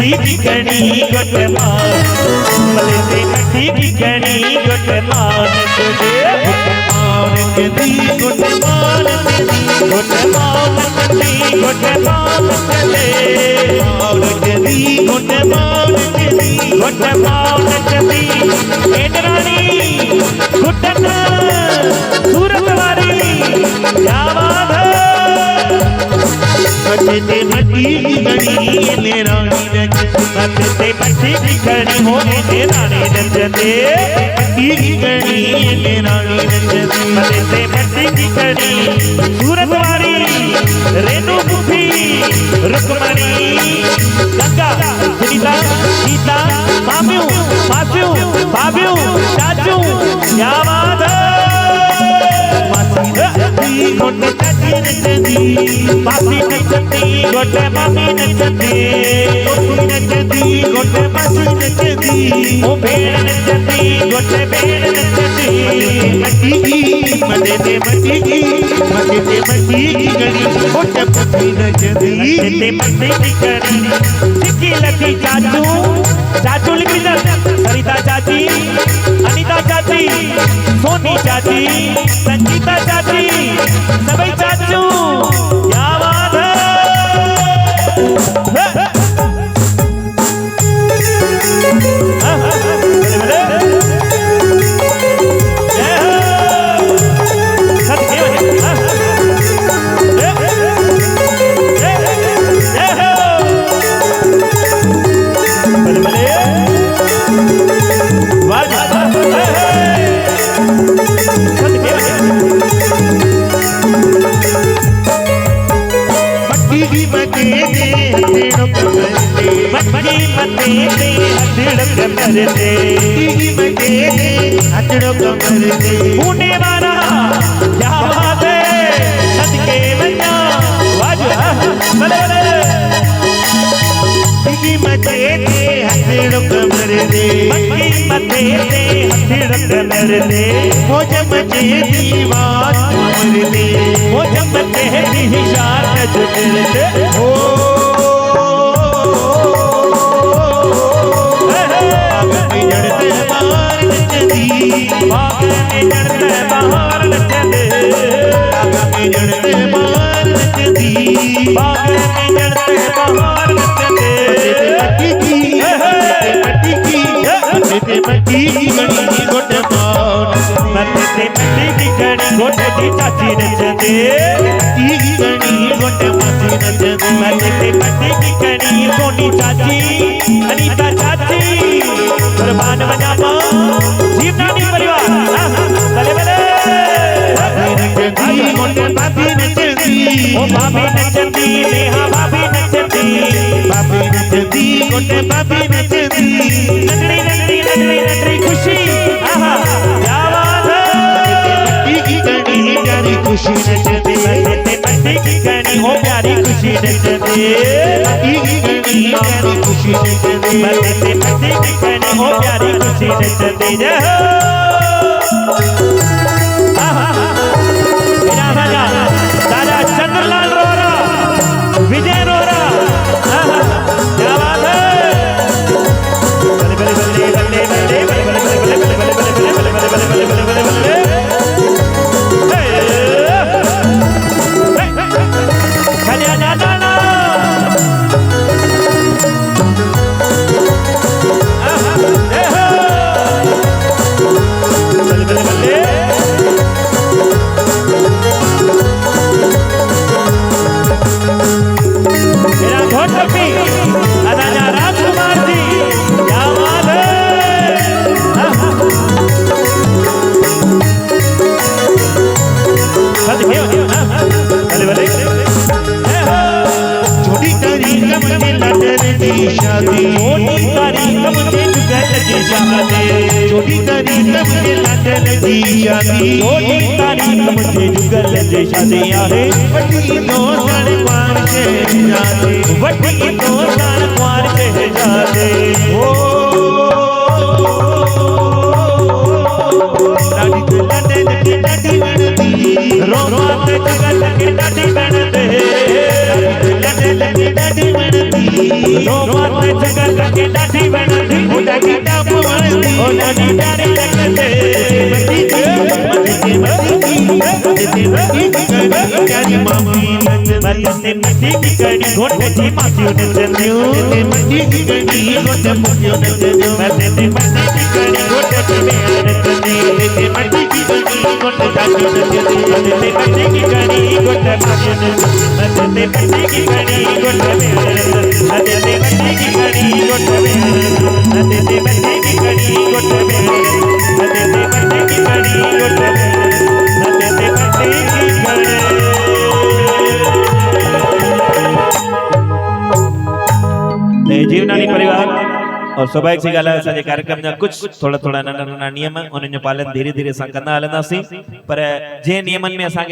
मट्टी की कणी गुट मान भले से मट्टी की कणी गुट मान तुझे मान दी गुट मान गुट मान मट्टी गुट मान चले दी गुट मान गुट मान चली इंद्राणी गुटन सूरत वाली क्या बात है मटते मट्टी की गणी ने रानी नच मटते मट्टी की कणी हो ने रानी नचते मट्टी की गणी ने रानी नच मटते मट्टी की कणी सूरत वाली रेणु मुखी रुक्मणी गंगा सुनीता सीता माम्यू मास्यू भाभ्यू चाचू क्या बात है गुट चाची नचती मासी नचती गुट मामी नचती गुट मासी नचती ओ भेड़ नचती गुट भेड़ नचती मट्टी की मटते मट्टी की गणी गुट पति नचती मटते मट्टी की कणी सिक्की लकी चाचू चाचू लिखी सरिता चाची अनिता चाची सोनी चाची संगीता चाची सभी चाचू क्या बात है पुणे वाला क्या बात है सदके बन्ना वाजा मते हथड़ो कमर दे मते कमर दे हो जमते दीवार कमर दे हो जमते निशान जुगल दे हो जड़ते बाहर नचदी बाग में जड़ते बाहर नचदे जड़ते बाहर नचदी बाग में जड़ते बाहर नचदे मट्टी की गणी गुट मान मटते मट्टी की कणी गुट की चाची नचदे की गणी गुट मासी नचदी मटते मट्टी की कणी सोनी चाची अनीता चाची कुर्बान बजामा जीवनानी परिवार भले भले गुट भाभी नचदी ओ भाभी नचती नेहा भाभी नचती गुट भाभी नचदी नगड़ी नगड़ी नगड़ी नगड़ी खुशी आहा क्या बात है मट्टी की गणी प्यारी खुशी नचदी मटते मट्टी की कणी हो प्यारी खुशी नचती मट्टी की गणी प्यारी खुशी नचदी मटते मट्टी की कणी हो प्यारी खुशी नचती जय हो मेरा राजा राजा चंद्रलाल रोहरा विजय रोहरा क्या बात है बल्ले बल्ले बल्ले बल्ले बल्ले बल्ले बल्ले बल्ले बल्ले बल्ले बल्ले बल्ले बल्ले बल्ले बल्ले बल्ले बल्ले चलिया जाना ना बल्ले बल्ले बल्ले मेरा घोट पी राजा राजकुमार जी क्या बात है भले भले छोटी तारीख मुझे लटन की शादी छोटी तारीख मुझे जुगल की शादी छोटी तारीख मुझे लटन की शादी छोटी तारीख मुझे जुगल की शादी आहे बड़ी दो सड़ पार के जाते वटी तो साल कुआर के जाते ओ लटन की नटी बनती रोमांच जुगल की नटी बनते लटन की नटी बनती रोमांच जुगल के ॾाढी वणंदी ओॾा ॾाढा वणंदी ओ ॾाढी प्यारी लॻंदे मथे ते मथे प्यारी मामी मथे मथे की कड़ी घोट जी माथियूं नचंदियूं मथे मथे कड़ी घोट मुंहिंजो नचंदियूं मथे मथे की कड़ी घोट जी भेण नचंदी मथे मथे कड़ी घोट दादियूं नचंदियूं मथे मथे की कड़ी घोट माथियूं नचंदी मथे मथे की कड़ी घोट भेण मथे मथे की कड़ी घोट भेण मथे मथे की कड़ी घोट भेण मथे मथे की कड़ी घोट भेण मथे मथे की कड़ी जीवनानी परिवार और स्वाभाविक सी ॻाल्हि आहे असांजे कार्यक्रम जा कुछ थोड़ा नंढा नियम उन्हनि जो पालन धीरे धीरे असां कंदा हलंदासीं पर जंहिं नियमनि में असांखे